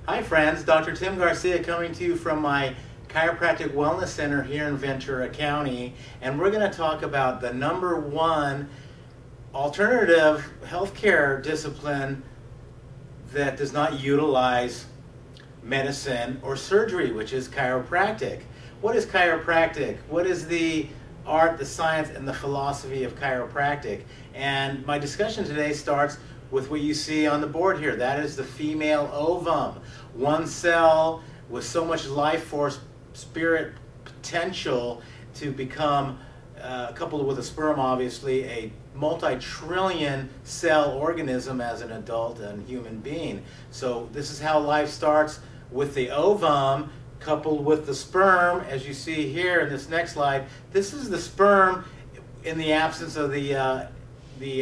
Hi friends, Dr. Tim Garcia coming to you from my Chiropractic Wellness Center here in Ventura County, and we're going to talk about the #1 alternative healthcare discipline that does not utilize medicine or surgery, which is chiropractic. What is chiropractic? What is the art, the science, and the philosophy of chiropractic? And my discussion today starts with what you see on the board here. That is the female ovum. One cell with so much life force, spirit potential to become, coupled with a sperm obviously, a multi-trillion cell organism as an adult and human being. So this is how life starts with the ovum coupled with the sperm, as you see here in this next slide. This is the sperm in the absence of the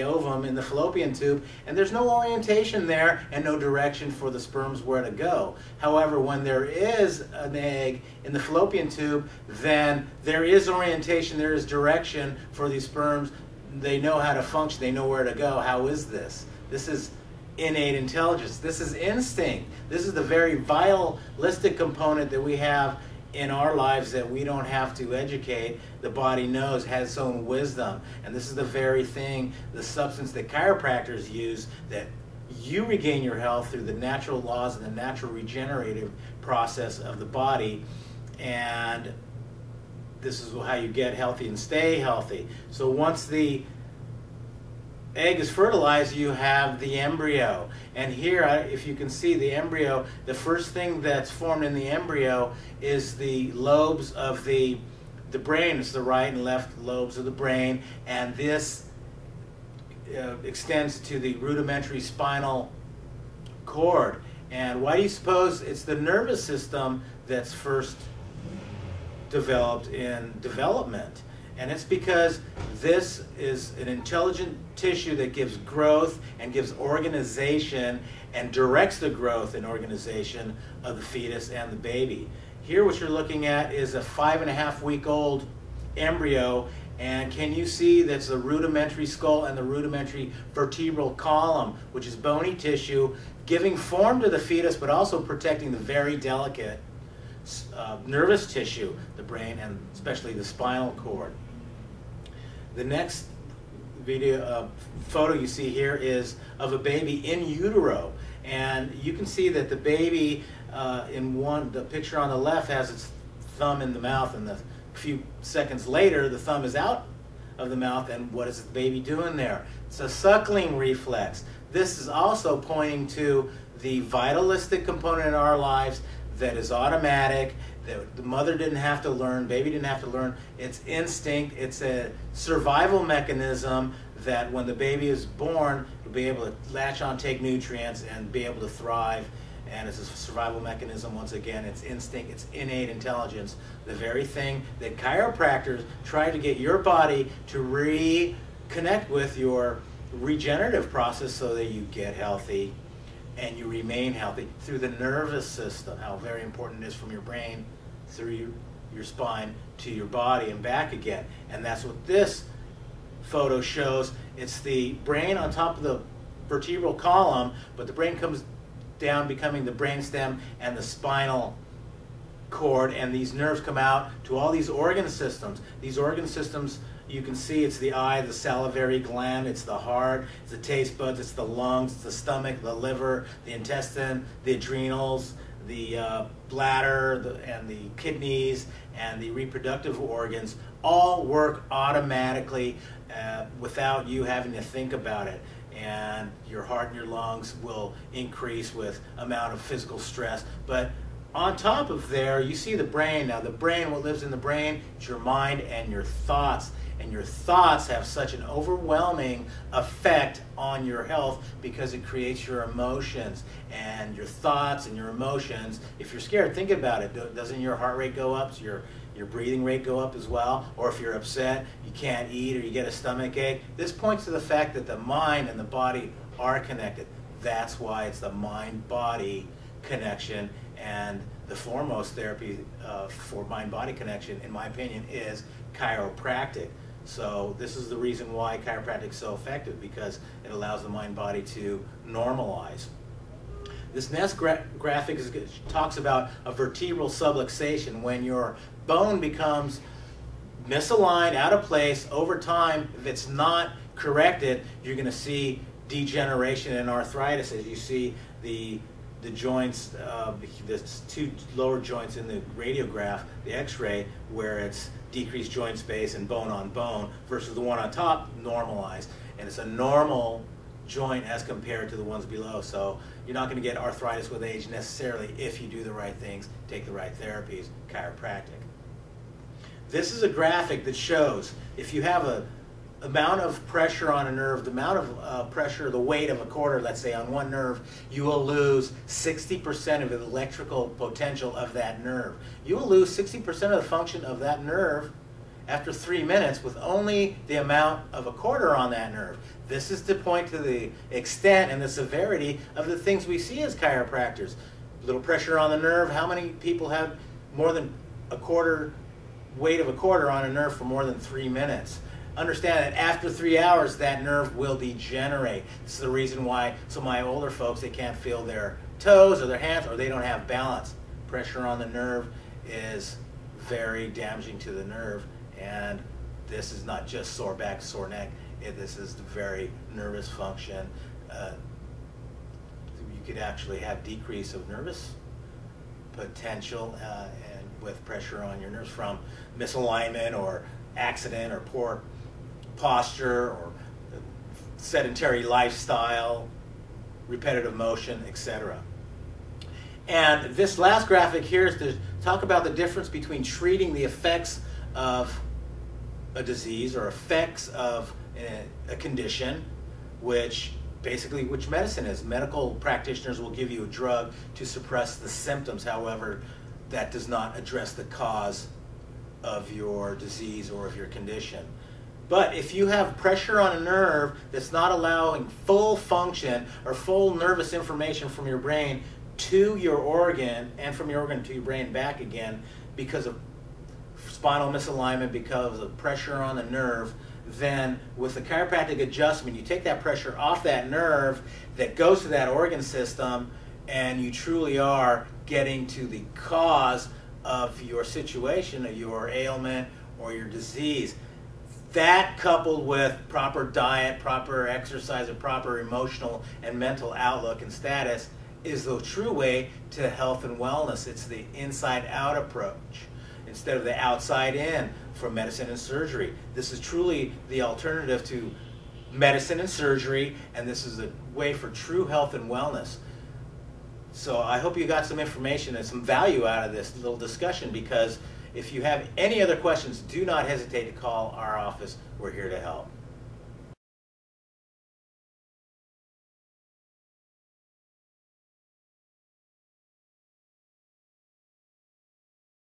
ovum in the fallopian tube, and there's no orientation there and no direction for the sperms where to go. However, when there is an egg in the fallopian tube, then there is orientation, there is direction for these sperms. They know how to function, they know where to go. How is this? This is innate intelligence. This is instinct. This is the very vitalistic component that we have in our lives that we don't have to educate. The body knows, has its own wisdom. And this is the very thing, the substance that chiropractors use, that you regain your health through the natural laws and the natural regenerative process of the body. And this is how you get healthy and stay healthy. So once the egg is fertilized, you have the embryo. And here, if you can see the embryo, the first thing that's formed in the embryo is the lobes of the brain. It's the right and left lobes of the brain, and this extends to the rudimentary spinal cord. And why do you suppose it's the nervous system that's first developed in development? And it's because this is an intelligent tissue that gives growth and gives organization and directs the growth and organization of the fetus and the baby. Here what you're looking at is a 5.5-week-old embryo, and can you see that's the rudimentary skull and the rudimentary vertebral column, which is bony tissue, giving form to the fetus but also protecting the very delicate nervous tissue, the brain, and especially the spinal cord. The next photo you see here is of a baby in utero, and you can see that the baby the picture on the left has its thumb in the mouth, and a few seconds later the thumb is out of the mouth, and what is the baby doing there? It's a suckling reflex. This is also pointing to the vitalistic component in our lives that is automatic, that the mother didn't have to learn, baby didn't have to learn. It's instinct. It's a survival mechanism that when the baby is born, it'll be able to latch on, take nutrients, and be able to thrive. And it's a survival mechanism. Once again, it's instinct, it's innate intelligence, the very thing that chiropractors try to get your body to reconnect with your regenerative process so that you get healthy and you remain healthy through the nervous system, how very important it is from your brain through your spine to your body and back again. And that's what this photo shows. It's the brain on top of the vertebral column, but the brain comes down, becoming the brainstem and the spinal cord, and these nerves come out to all these organ systems. These organ systems, you can see, it's the eye, the salivary gland, it's the heart, it's the taste buds, it's the lungs, it's the stomach, the liver, the intestine, the adrenals, the bladder, and the kidneys, and the reproductive organs all work automatically without you having to think about it. And your heart and your lungs will increase with amount of physical stress. But on top of there, you see the brain. Now the brain, what lives in the brain, is your mind and your thoughts. And your thoughts have such an overwhelming effect on your health because it creates your emotions. And your thoughts and your emotions, if you're scared, think about it. Doesn't your heart rate go up? So your breathing rate go up as well? Or if you're upset, you can't eat, or you get a stomach ache. This points to the fact that the mind and the body are connected. That's why it's the mind-body connection, and the foremost therapy for mind-body connection, in my opinion, is chiropractic. So this is the reason why chiropractic is so effective, because it allows the mind-body to normalize. This next graphic talks about a vertebral subluxation, when your bone becomes misaligned, out of place over time. If it's not corrected, you're going to see degeneration and arthritis, as you see the joints, the two lower joints in the radiograph, the x-ray, where it's decreased joint space and bone on bone, versus the one on top, normalized. And it's a normal joint as compared to the ones below. So you're not going to get arthritis with age necessarily if you do the right things, take the right therapies, chiropractic. This is a graphic that shows if you have a amount of pressure on a nerve, the amount of pressure, the weight of a quarter, let's say, on one nerve, you will lose 60% of the electrical potential of that nerve. You will lose 60% of the function of that nerve after 3 minutes with only the amount of a quarter on that nerve. This is to point to the extent and the severity of the things we see as chiropractors. Little pressure on the nerve. How many people have more than a quarter, weight of a quarter on a nerve for more than 3 minutes? Understand that after 3 hours, that nerve will degenerate. This is the reason why some of my older folks, they can't feel their toes or their hands, or they don't have balance. Pressure on the nerve is very damaging to the nerve, and this is not just sore back, sore neck. This is the very nervous function. You could actually have decrease of nervous potential and with pressure on your nerves from misalignment or accident or poor posture or sedentary lifestyle, repetitive motion, etc. And this last graphic here is to talk about the difference between treating the effects of a disease or effects of a condition, which medicine is. Medical practitioners will give you a drug to suppress the symptoms. However, that does not address the cause of your disease or of your condition. But if you have pressure on a nerve that's not allowing full function or full nervous information from your brain to your organ, and from your organ to your brain back again, because of spinal misalignment, because of pressure on the nerve, then with the chiropractic adjustment, you take that pressure off that nerve that goes to that organ system, and you truly are getting to the cause of your situation, or your ailment, or your disease. That, coupled with proper diet, proper exercise, and proper emotional and mental outlook and status, is the true way to health and wellness. It's the inside-out approach instead of the outside-in from medicine and surgery. This is truly the alternative to medicine and surgery, and this is a way for true health and wellness. So I hope you got some information and some value out of this little discussion, because if you have any other questions, do not hesitate to call our office. We're here to help.